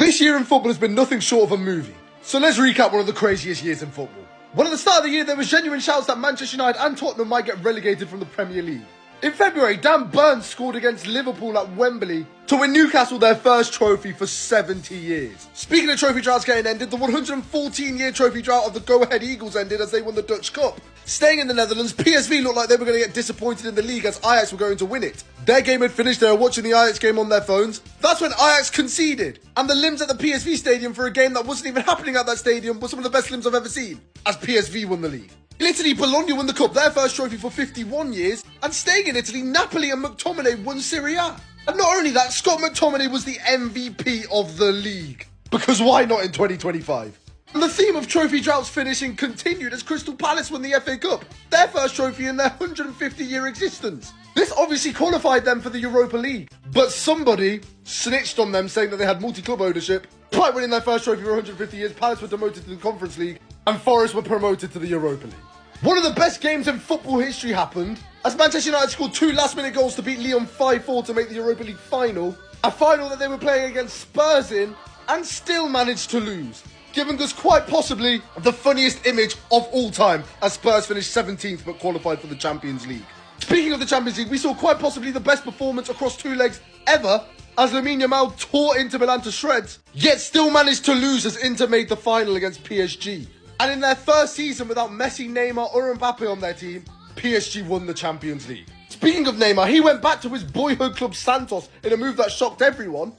This year in football has been nothing short of a movie. So let's recap one of the craziest years in football. When at the start of the year there was genuine shouts that Manchester United and Tottenham might get relegated from the Premier League. In February, Dan Burns scored against Liverpool at Wembley to win Newcastle their first trophy for 70 years. Speaking of trophy droughts getting ended, the 114-year trophy drought of the Go-Ahead Eagles ended as they won the Dutch Cup. Staying in the Netherlands, PSV looked like they were going to get disappointed in the league as Ajax were going to win it. Their game had finished, they were watching the Ajax game on their phones. That's when Ajax conceded, and the limbs at the PSV stadium for a game that wasn't even happening at that stadium were some of the best limbs I've ever seen, as PSV won the league. In Italy, Bologna won the Cup, their first trophy for 51 years, and staying in Italy, Napoli and McTominay won Serie A. And not only that, Scott McTominay was the MVP of the league. Because why not in 2025? And the theme of trophy droughts finishing continued as Crystal Palace won the FA Cup, their first trophy in their 150-year existence. This obviously qualified them for the Europa League, but somebody snitched on them saying that they had multi-club ownership. Despite winning their first trophy for 150 years, Palace were demoted to the Conference League, and Forest were promoted to the Europa League. One of the best games in football history happened as Manchester United scored 2 last-minute goals to beat Lyon 5-4 to make the Europa League final, a final that they were playing against Spurs in, and still managed to lose, giving us quite possibly the funniest image of all time as Spurs finished 17th but qualified for the Champions League. Speaking of the Champions League, we saw quite possibly the best performance across 2 legs ever as Lamine Yamal tore Inter Milan to shreds, yet still managed to lose as Inter made the final against PSG. And in their first season without Messi, Neymar or Mbappe on their team, PSG won the Champions League. Speaking of Neymar, he went back to his boyhood club Santos in a move that shocked everyone.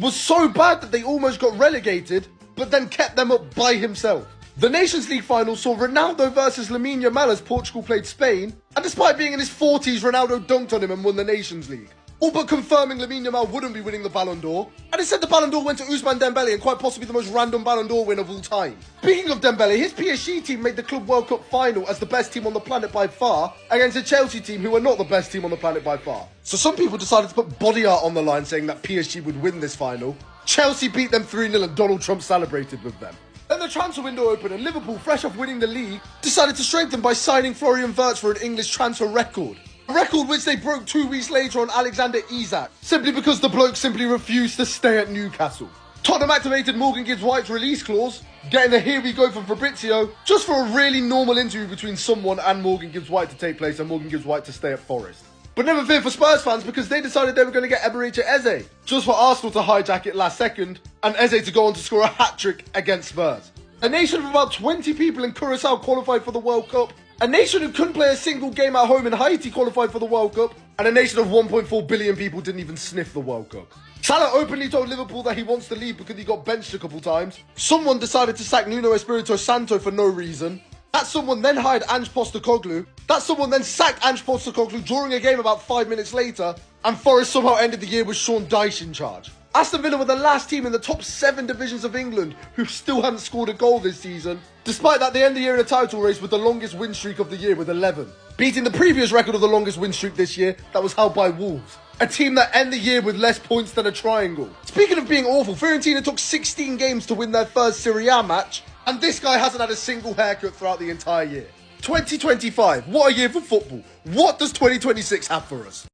Was so bad that they almost got relegated, but then kept them up by himself. The Nations League final saw Ronaldo versus Lamine Yamal as Portugal played Spain, and despite being in his 40s, Ronaldo dunked on him and won the Nations League. All but confirming Lamine Yamal wouldn't be winning the Ballon d'Or, and instead the Ballon d'Or went to Ousmane Dembele and quite possibly the most random Ballon d'Or win of all time. Speaking of Dembele, his PSG team made the Club World Cup final as the best team on the planet by far against a Chelsea team who were not the best team on the planet by far. So some people decided to put body art on the line saying that PSG would win this final. Chelsea beat them 3-0 and Donald Trump celebrated with them. Then the transfer window opened and Liverpool, fresh off winning the league, decided to strengthen by signing Florian Wirtz for an English transfer record. A record which they broke 2 weeks later on Alexander Isak, simply because the bloke simply refused to stay at Newcastle. Tottenham activated Morgan Gibbs-White's release clause, getting the here we go from Fabrizio, just for a really normal interview between someone and Morgan Gibbs-White to take place and Morgan Gibbs-White to stay at Forest. But never fear for Spurs fans because they decided they were going to get Eberechi Eze, just for Arsenal to hijack it last second and Eze to go on to score a hat-trick against Spurs. A nation of about 20 people in Curacao qualified for the World Cup, a nation who couldn't play a single game at home in Haiti qualified for the World Cup, and a nation of 1.4 billion people didn't even sniff the World Cup. Salah openly told Liverpool that he wants to leave because he got benched a couple times. Someone decided to sack Nuno Espirito Santo for no reason. That someone then hired Ange Postecoglou. That someone then sacked Ange Postecoglou during a game about 5 minutes later, and Forest somehow ended the year with Sean Dyche in charge. Aston Villa were the last team in the top 7 divisions of England who still hadn't scored a goal this season. Despite that, they end the year in a title race with the longest win streak of the year with 11, beating the previous record of the longest win streak this year that was held by Wolves, a team that end the year with less points than a triangle. Speaking of being awful, Fiorentina took 16 games to win their first Serie A match, and this guy hasn't had a single haircut throughout the entire year. 2025, what a year for football. What does 2026 have for us?